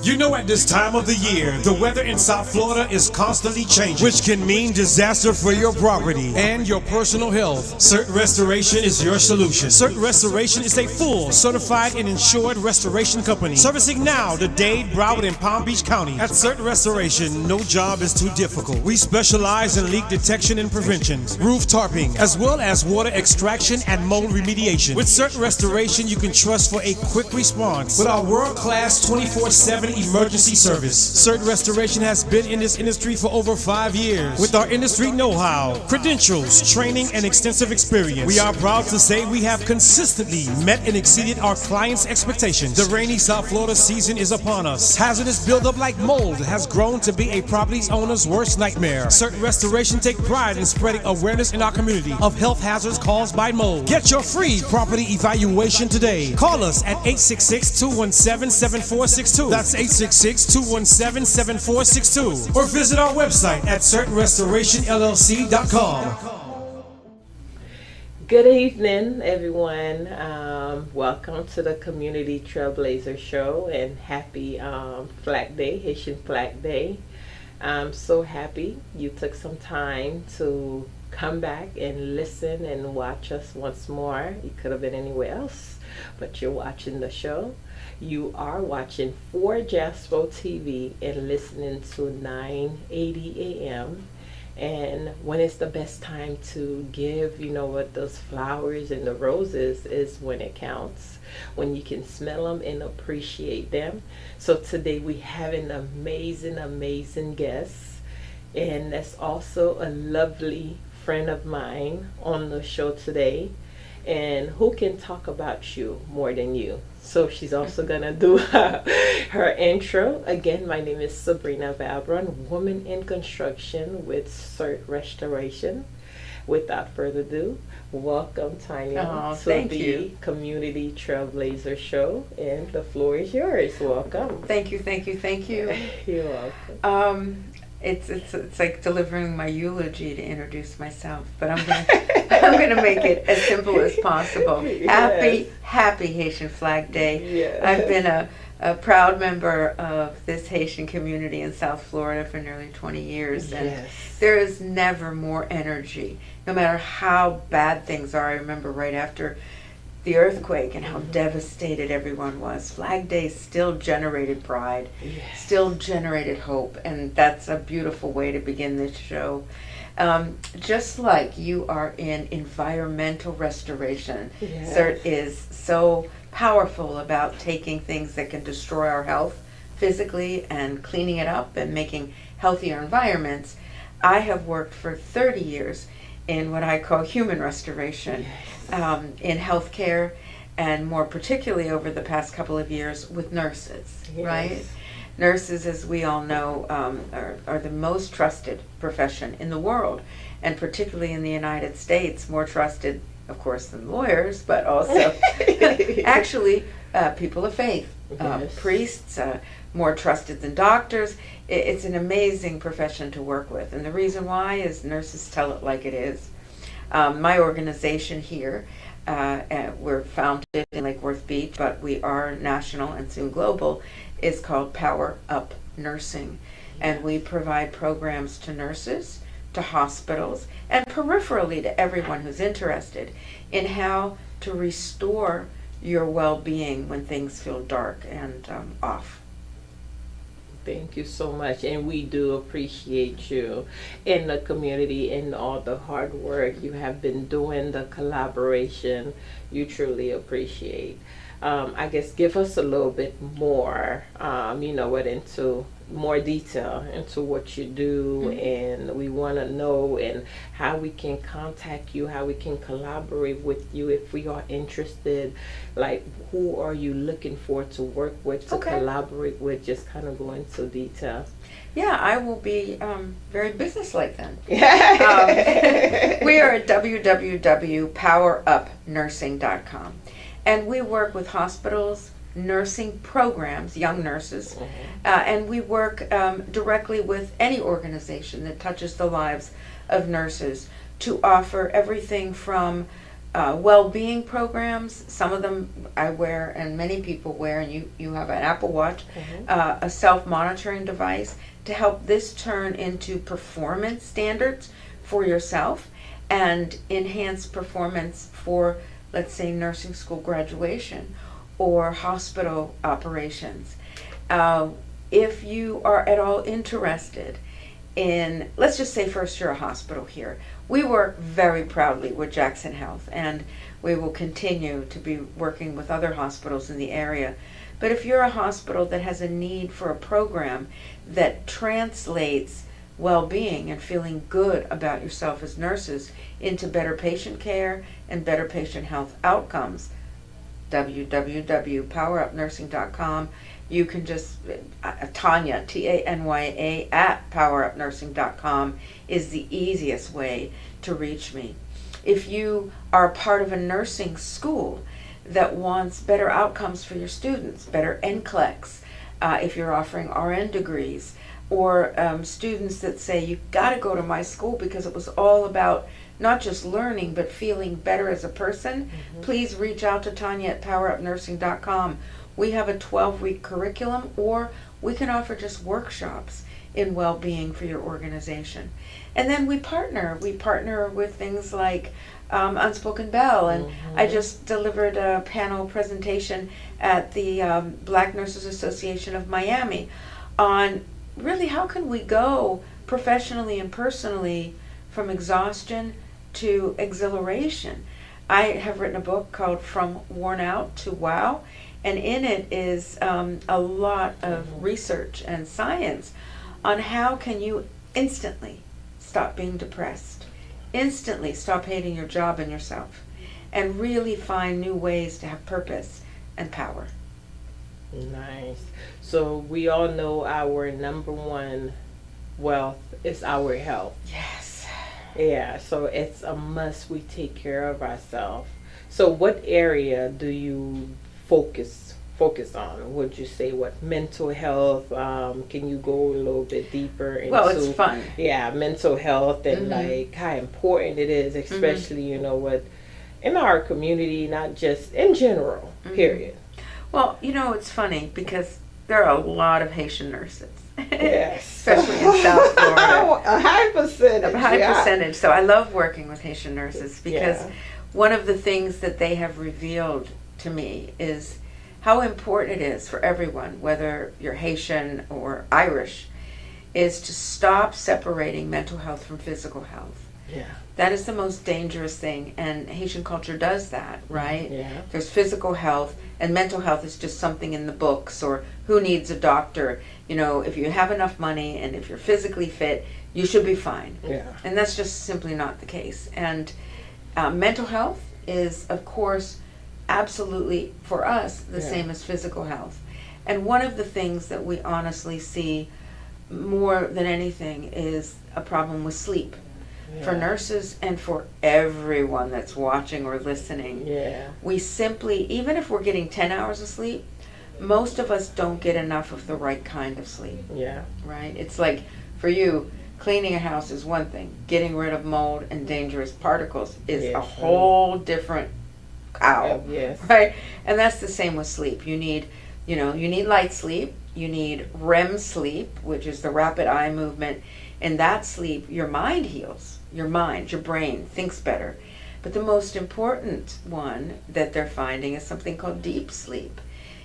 You know, at this time of the year, the weather in South Florida is constantly changing, which can mean disaster for your property and your personal health. CERT Restoration is your solution. CERT Restoration is a full, certified, and insured restoration company, servicing now the Dade, Broward, and Palm Beach County. At CERT Restoration, no job is too difficult. We specialize in leak detection and prevention, roof tarping, as well as water extraction and mold remediation. With CERT Restoration, you can trust for a quick response with our world-class 24/7 emergency service. CERT Restoration has been in this industry for over 5 years. With our industry know-how, credentials, training, and extensive experience, we are proud to say we have consistently met and exceeded our clients' expectations. The rainy South Florida season is upon us. Hazardous buildup like mold has grown to be a property owner's worst nightmare. CERT Restoration take pride in spreading awareness in our community of health hazards caused by mold. Get your free property evaluation today. Call us at 866-217-7462. That's 866-217-7462. Or visit our website at certainrestorationllc.com. Good evening, everyone. Welcome to the Community Trailblazer Show, and happy Flag Day, Haitian Flag Day. I'm so happy you took some time to come back and listen and watch us once more. You could have been anywhere else, but you're watching the show. You are watching for Jaspo TV and listening to 980 AM. And when it's the best time to give, you know what, those flowers and the roses is when it counts, when you can smell them and appreciate them. So today we have an amazing guest, and that's also a lovely friend of mine on the show today. And who can talk about you more than you? So she's also gonna do her intro. Again, my name is Sabrina Valbrun, woman in construction with CERT Restoration. Without further ado, welcome Tania to the Community Trailblazer Show, and the floor is yours. Welcome. Thank you. You're welcome. It's like delivering my eulogy to introduce myself, but I'm gonna make it as simple as possible. Yes. Happy Haitian Flag Day. Yes. I've been a proud member of this Haitian community in South Florida for nearly 20 years, and there is never more energy, no matter how bad things are. I remember right after the earthquake and how devastated everyone was. Flag Day still generated pride, still generated hope, and that's a beautiful way to begin this show. Just like you are in environmental restoration, CERT is so powerful about taking things that can destroy our health physically and cleaning it up and making healthier environments. I have worked for 30 years in what I call human restoration, in healthcare, and more particularly over the past couple of years with nurses, right? Nurses, as we all know, are the most trusted profession in the world, and particularly in the United States, more trusted, of course, than lawyers, but also actually people of faith, priests, more trusted than doctors. It's an amazing profession to work with, and the reason why is nurses tell it like it is. My organization here, we're founded in Lake Worth Beach, but we are national and soon global, is called Power Up Nursing. And we provide programs to nurses, to hospitals, and peripherally to everyone who's interested in how to restore your well-being when things feel dark and off. Thank you so much, and we do appreciate you in the community and all the hard work you have been doing, the collaboration. You truly appreciate. I guess give us a little bit more, into more detail into what you do, and we want to know and how we can contact you, how we can collaborate with you if we are interested. Like, who are you looking for to work with, to collaborate with? Just kind of go into detail. Yeah, I will be very businesslike then. We are at www.powerupnursing.com, and we work with hospitals, nursing programs, young nurses, and we work directly with any organization that touches the lives of nurses to offer everything from well-being programs. Some of them I wear, and many people wear, and you have an Apple Watch, a self-monitoring device to help this turn into performance standards for yourself and enhance performance for, let's say, nursing school graduation or hospital operations. If you are at all interested in, let's just say first you're a hospital here. We work very proudly with Jackson Health, and we will continue to be working with other hospitals in the area. But if you're a hospital that has a need for a program that translates well-being and feeling good about yourself as nurses into better patient care and better patient health outcomes, www.powerupnursing.com. You can just, Tanya, Tanya, at powerupnursing.com is the easiest way to reach me. If you are part of a nursing school that wants better outcomes for your students, better NCLEX, if you're offering RN degrees, or students that say, you've got to go to my school because it was all about not just learning, but feeling better as a person, please reach out to Tanya at powerupnursing.com. We have a 12-week curriculum, or we can offer just workshops in well-being for your organization. And then we partner with things like Unspoken Bell, and I just delivered a panel presentation at the Black Nurses Association of Miami on really how can we go professionally and personally from exhaustion to exhilaration. I have written a book called From Worn Out to Wow, and in it is a lot of research and science on how can you instantly stop being depressed, instantly stop hating your job and yourself, and really find new ways to have purpose and power. Nice. So we all know our number one wealth is our health. Yes. Yeah, so it's a must we take care of ourselves. So what area do you focus on? Would you say what mental health? Can you go a little bit deeper into? Well, it's fun. Yeah, mental health and like how important it is, especially you know what in our community, not just in general. Period. Well, you know, it's funny because there are a lot of Haitian nurses. Yes. Especially in South Florida. A high percentage. A high percentage. So I love working with Haitian nurses because one of the things that they have revealed to me is how important it is for everyone, whether you're Haitian or Irish, is to stop separating mental health from physical health. Yeah. That is the most dangerous thing, and Haitian culture does that, right? Yeah. There's physical health, and mental health is just something in the books, or who needs a doctor. You know, if you have enough money and if you're physically fit, you should be fine. Yeah. And that's just simply not the case. And mental health is, of course, absolutely, for us, the same as physical health. And one of the things that we honestly see more than anything is a problem with sleep. For nurses and for everyone that's watching or listening. Yeah. We simply, even if we're getting 10 hours of sleep, most of us don't get enough of the right kind of sleep. Yeah. Right? It's like, for you, cleaning a house is one thing. Getting rid of mold and dangerous particles is a whole different cow. Yes. Right? And that's the same with sleep. You need light sleep. You need REM sleep, which is the rapid eye movement. In that sleep, your mind heals. Your mind, your brain thinks better. But the most important one that they're finding is something called deep sleep.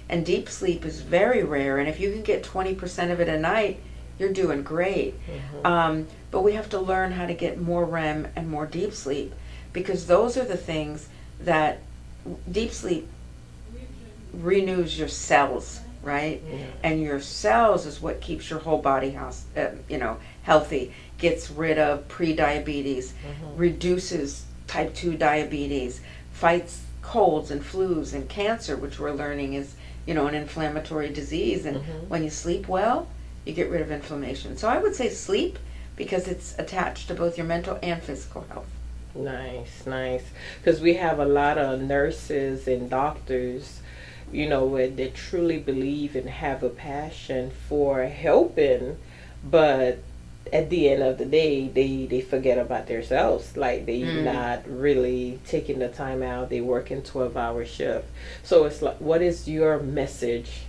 And deep sleep is very rare. And if you can get 20% of it a night, you're doing great. But we have to learn how to get more REM and more deep sleep, because those are the things that deep sleep renews your cells, right? And your cells is what keeps your whole body healthy, gets rid of pre-diabetes, reduces type 2 diabetes, fights colds and flus and cancer, which we're learning is, an inflammatory disease. And when you sleep well, you get rid of inflammation. So I would say sleep, because it's attached to both your mental and physical health. Nice. Because we have a lot of nurses and doctors, that truly believe and have a passion for helping, but at the end of the day, they forget about themselves. Like they not really taking the time out. They working 12-hour shift. So it's like, what is your message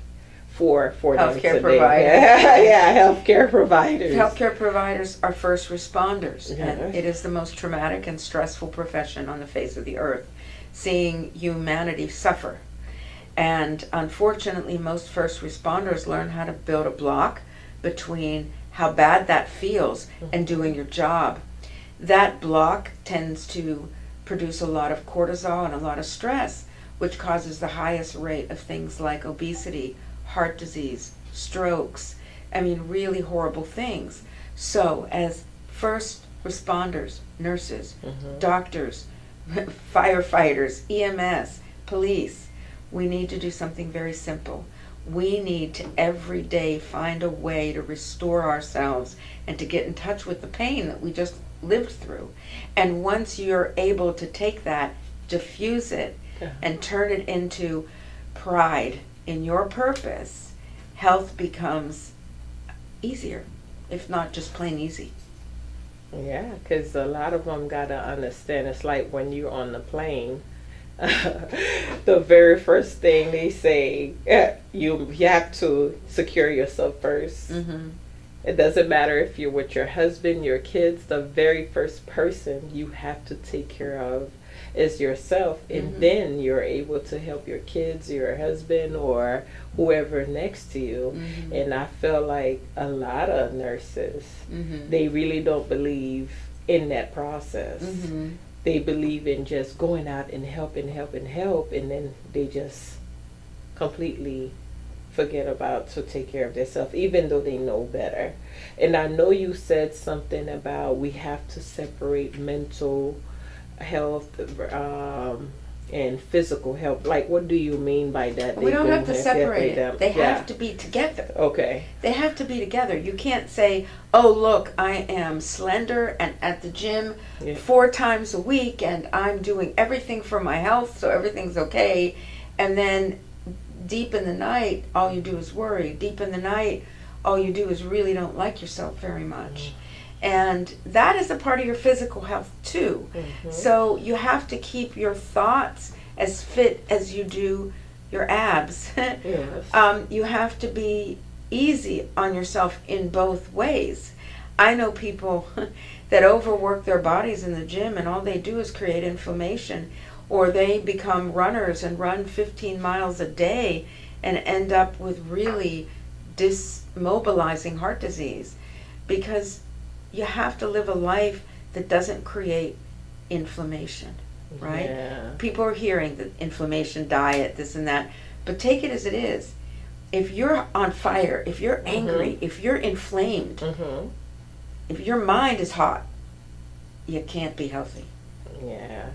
for healthcare them providers? Yeah, healthcare providers. Healthcare providers are first responders, Yeah. and it is the most traumatic and stressful profession on the face of the earth, seeing humanity suffer. And unfortunately, most first responders learn how to build a block between how bad that feels and doing your job. That block tends to produce a lot of cortisol and a lot of stress, which causes the highest rate of things like obesity, heart disease, strokes, I mean, really horrible things. So as first responders, nurses, doctors, firefighters, EMS, police, we need to do something very simple. We need to every day find a way to restore ourselves and to get in touch with the pain that we just lived through. And once you're able to take that, diffuse it, and turn it into pride in your purpose, health becomes easier, if not just plain easy. Yeah, because a lot of them got to understand, it's like when you're on the plane, the very first thing they say, you have to secure yourself first. It doesn't matter if you're with your husband, your kids, the very first person you have to take care of is yourself, and then you're able to help your kids, your husband, or whoever next to you. And I feel like a lot of nurses, they really don't believe in that process. They believe in just going out and help and help and help, and then they just completely forget about to take care of themselves, even though they know better. And I know you said something about we have to separate mental health and physical health. Like, what do you mean by that? We don't have to separate it. They Yeah. have to be together. Okay. They have to be together. You can't say, oh, look, I am slender and at the gym 4 times a week and I'm doing everything for my health, so everything's okay. And then deep in the night, all you do is worry. Deep in the night, all you do is really don't like yourself very much. And that is a part of your physical health too. So you have to keep your thoughts as fit as you do your abs. You have to be easy on yourself in both ways. I know people that overwork their bodies in the gym and all they do is create inflammation, or they become runners and run 15 miles a day and end up with really dismobilizing heart disease, because you have to live a life that doesn't create inflammation, right? Yeah. People are hearing the inflammation diet, this and that, but take it as it is. If you're on fire, if you're angry, if you're inflamed, if your mind is hot, you can't be healthy. Yeah.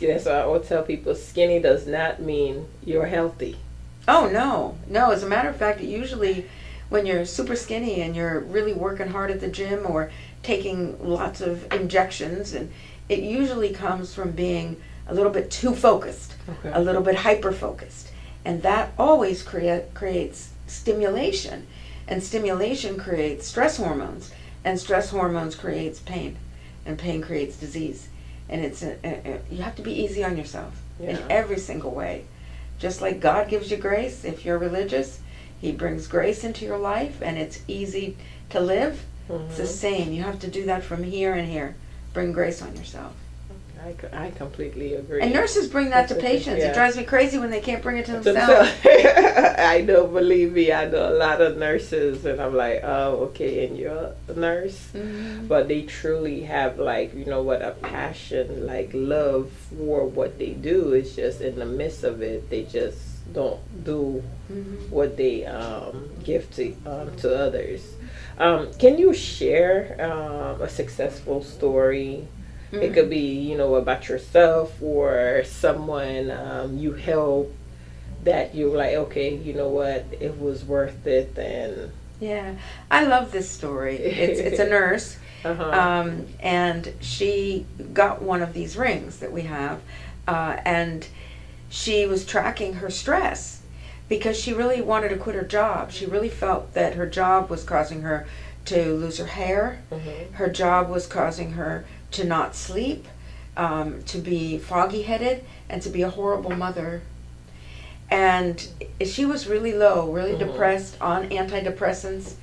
That's why I always tell people, skinny does not mean you're healthy. Oh, no. No, as a matter of fact, usually when you're super skinny and you're really working hard at the gym or taking lots of injections, and it usually comes from being a little bit too focused, a little bit hyper-focused. And that always creates stimulation. And stimulation creates stress hormones. And stress hormones creates pain. And pain creates disease. And it's you have to be easy on yourself in every single way. Just like God gives you grace, if you're religious, He brings grace into your life and it's easy to live. It's the same. You have to do that from here and here. Bring grace on yourself. I completely agree. And nurses bring that to patients. It drives me crazy when they can't bring it to themselves. I know, believe me, I know a lot of nurses, and I'm like, oh, okay, and you're a nurse? But they truly have, like, you know what, a passion, like love for what they do. It's just in the midst of it, they just don't do what they give to others. Can you share a successful story? It could be, you know, about yourself or someone you helped that you're like, okay, you know what, it was worth it. And yeah, I love this story. It's a nurse, and she got one of these rings that we have, and she was tracking her stress because she really wanted to quit her job. She really felt that her job was causing her to lose her hair. Her job was causing her to not sleep, to be foggy-headed, and to be a horrible mother. And she was really low, really depressed, on antidepressants.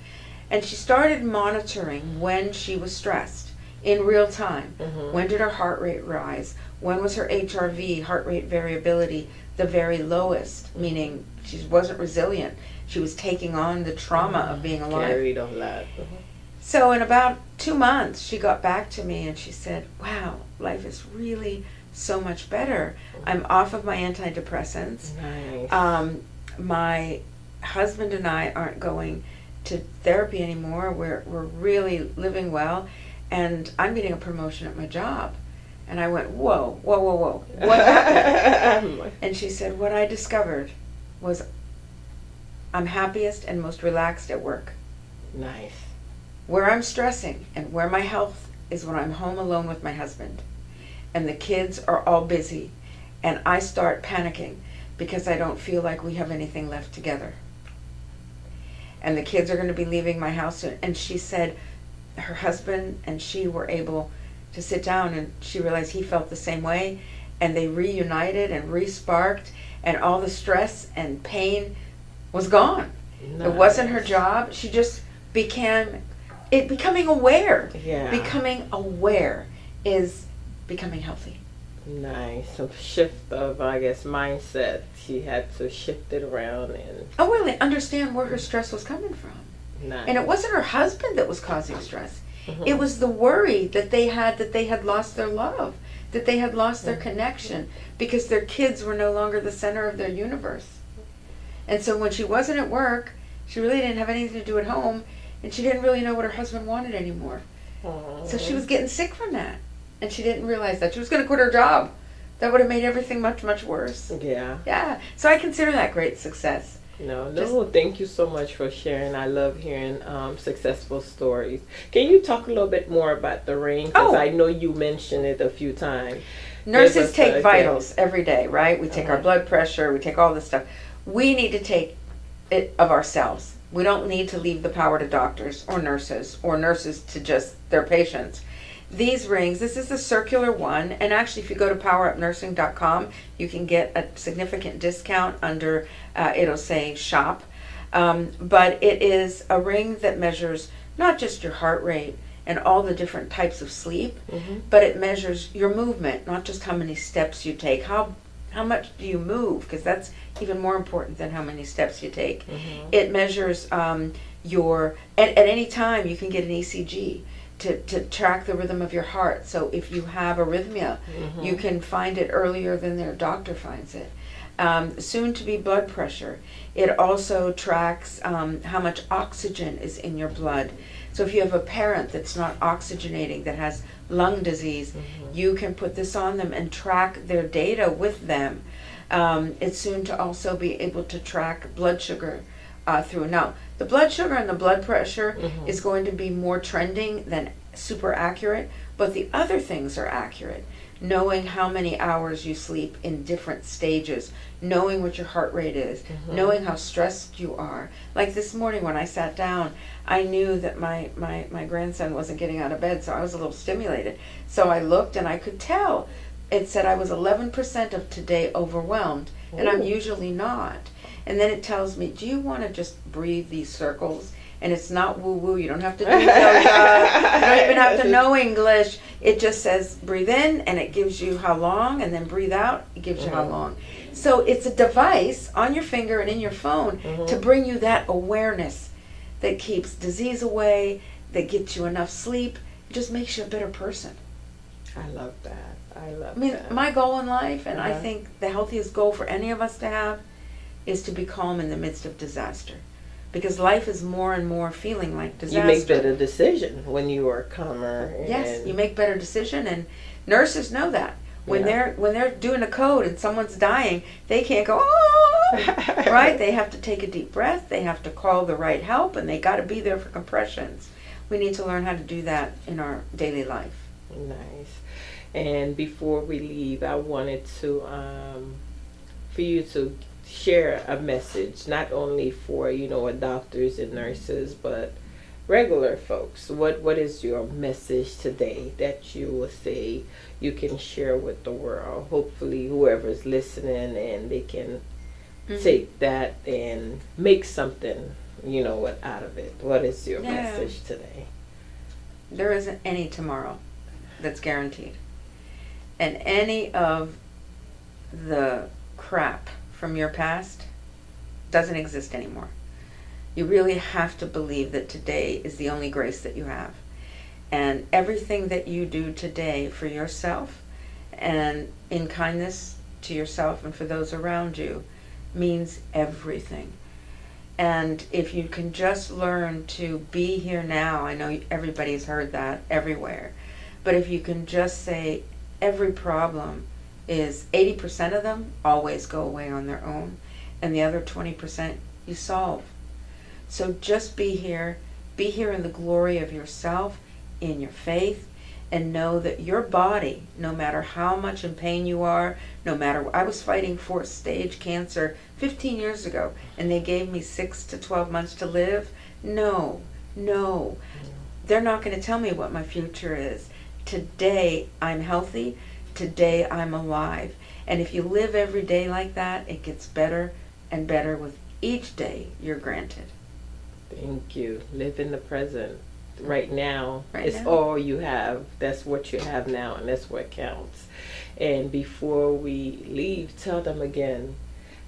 And she started monitoring when she was stressed in real time. When did her heart rate rise? When was her HRV, heart rate variability, the very lowest? Meaning she wasn't resilient. She was taking on the trauma of being alive. Carried a lot. So in about 2 months, she got back to me and she said, wow, life is really so much better. I'm off of my antidepressants. Nice. My husband and I aren't going to therapy anymore. We're really living well, and I'm getting a promotion at my job. And I went, whoa. What happened? And she said, what I discovered was I'm happiest and most relaxed at work. Nice. Where I'm stressing and where my health is when I'm home alone with my husband. And the kids are all busy. And I start panicking because I don't feel like we have anything left together. And the kids are going to be leaving my house soon. And she said her husband and she were able to sit down, and she realized he felt the same way, and they reunited and re-sparked, and all the stress and pain was gone. Nice. It wasn't her job. She just becoming aware. Yeah. Becoming aware is becoming healthy. Nice. A shift of, I guess, mindset. She had to shift it around and really understand where her stress was coming from. Nice. And it wasn't her husband that was causing stress. It was the worry that they had lost their love, that they had lost their connection, because their kids were no longer the center of their universe. And so when she wasn't at work, she really didn't have anything to do at home, and she didn't really know what her husband wanted anymore. So she was getting sick from that, and she didn't realize that. She was going to quit her job. That would have made everything much, much worse. Yeah. Yeah. So I consider that great success. No, thank you so much for sharing. I love hearing successful stories. Can you talk a little bit more about the ring? Because I know you mentioned it a few times. Nurses take vitals every day, right? We take our blood pressure, we take all this stuff. We need to take it of ourselves. We don't need to leave the power to doctors or nurses to just their patients. These rings, this is the circular one, and actually if you go to powerupnursing.com, you can get a significant discount under, it'll say shop. But it is a ring that measures not just your heart rate and all the different types of sleep, but it measures your movement, not just how many steps you take, how much do you move, because that's even more important than how many steps you take. It measures at any time you can get an ECG. To track the rhythm of your heart. So if you have arrhythmia, you can find it earlier than their doctor finds it. Soon to be blood pressure. It also tracks how much oxygen is in your blood. So if you have a parent that's not oxygenating, that has lung disease, you can put this on them and track their data with them. It's soon to also be able to track blood sugar through. Now, the blood sugar and the blood pressure is going to be more trending than super accurate, but the other things are accurate. Knowing how many hours you sleep in different stages, knowing what your heart rate is, knowing how stressed you are. Like this morning when I sat down, I knew that my grandson wasn't getting out of bed, so I was a little stimulated. So I looked and I could tell. It said I was 11% of today overwhelmed, and I'm usually not. And then it tells me, do you want to just breathe these circles? And it's not woo-woo. You don't have to do yoga. You don't even have to know English. It just says breathe in, and it gives you how long, and then breathe out, it gives you how long. So it's a device on your finger and in your phone to bring you that awareness that keeps disease away, that gets you enough sleep. It just makes you a better person. I love that. My goal in life, and I think the healthiest goal for any of us to have, is to be calm in the midst of disaster, because life is more and more feeling like disaster. You make better decisions when you are calmer. Yes, you make better decision, and nurses know that. When they're doing a code and someone's dying, they can't go, oh, right? They have to take a deep breath. They have to call the right help, and they got to be there for compressions. We need to learn how to do that in our daily life. Nice. And before we leave, I wanted to for you to share a message, not only for doctors and nurses, but regular folks, what is your message today that you will say you can share with the world? Hopefully whoever's listening, and they can take that and make something, out of it. What is your message today? There isn't any tomorrow that's guaranteed. And any of the crap from your past doesn't exist anymore. You really have to believe that today is the only grace that you have. And everything that you do today for yourself and in kindness to yourself and for those around you means everything. And if you can just learn to be here now, I know everybody's heard that everywhere, but if you can just say every problem is 80% of them always go away on their own, and the other 20% you solve. So just be here in the glory of yourself, in your faith, and know that your body, no matter how much in pain you are, I was fighting 4th stage cancer 15 years ago, and they gave me 6 to 12 months to live. No, they're not going to tell me what my future is. Today I'm healthy, today I'm alive. And if you live every day like that, it gets better and better with each day you're granted. Thank you. Live in the present. Right now is all you have. That's what you have now, and that's what counts. And before we leave, tell them again,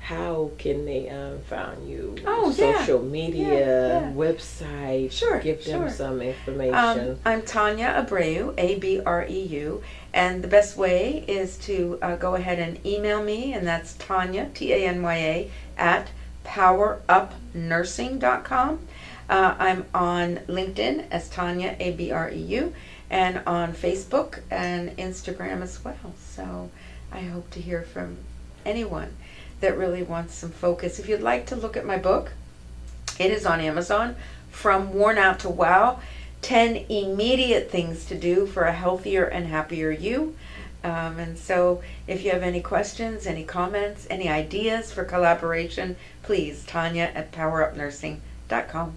how can they find you? Social media, website. Sure. Give them some information. I'm Tania Abreu, Abreu, and the best way is to go ahead and email me, and that's Tanya, Tanya, at powerupnursing.com. I'm on LinkedIn as Tania Abreu, and on Facebook and Instagram as well. So I hope to hear from anyone that really wants some focus. If you'd like to look at my book, it is on Amazon, From Worn Out to Wow, 10 Immediate Things to Do for a Healthier and Happier You. And so if you have any questions, any comments, any ideas for collaboration, please, Tanya at powerupnursing.com.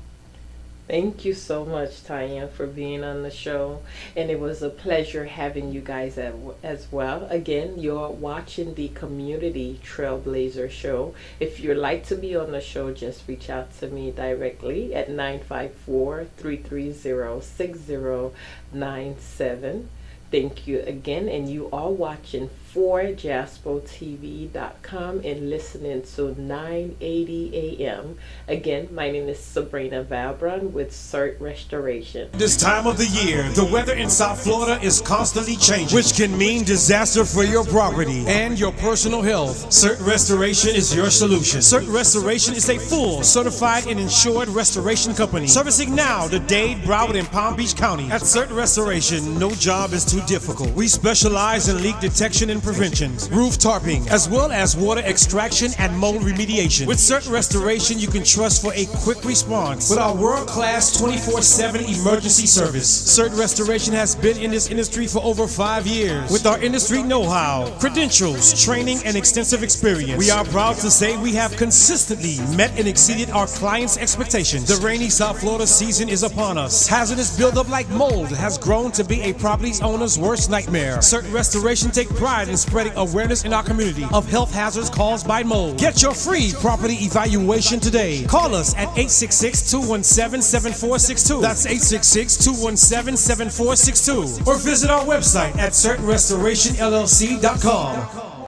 Thank you so much, Tanya, for being on the show. And it was a pleasure having you guys as well. Again, you're watching the Community Trailblazer Show. If you'd like to be on the show, just reach out to me directly at 954-330-6097. Thank you again. And you are watching 4JaspoTV.com and listening to 980 AM. Again, my name is Sabrina Valbrun with CERT Restoration. This time of the year, the weather in South Florida is constantly changing, which can mean disaster for your property and your personal health. CERT Restoration is your solution. CERT Restoration is a full certified and insured restoration company servicing now the Dade, Broward, and Palm Beach County. At CERT Restoration, no job is too difficult. We specialize in leak detection and prevention, roof tarping, as well as water extraction and mold remediation. With CERT Restoration, you can trust for a quick response with our world-class 24/7 emergency service. CERT Restoration has been in this industry for over 5 years. With our industry know-how, credentials, training, and extensive experience, we are proud to say we have consistently met and exceeded our clients' expectations. The rainy South Florida season is upon us. Hazardous buildup like mold has grown to be a property owner's worst nightmare. CERT Restoration take pride in spreading awareness in our community of health hazards caused by mold. Get your free property evaluation today. Call us at 866-217-7462. That's 866-217-7462. Or visit our website at CERTRestorationLLC.com.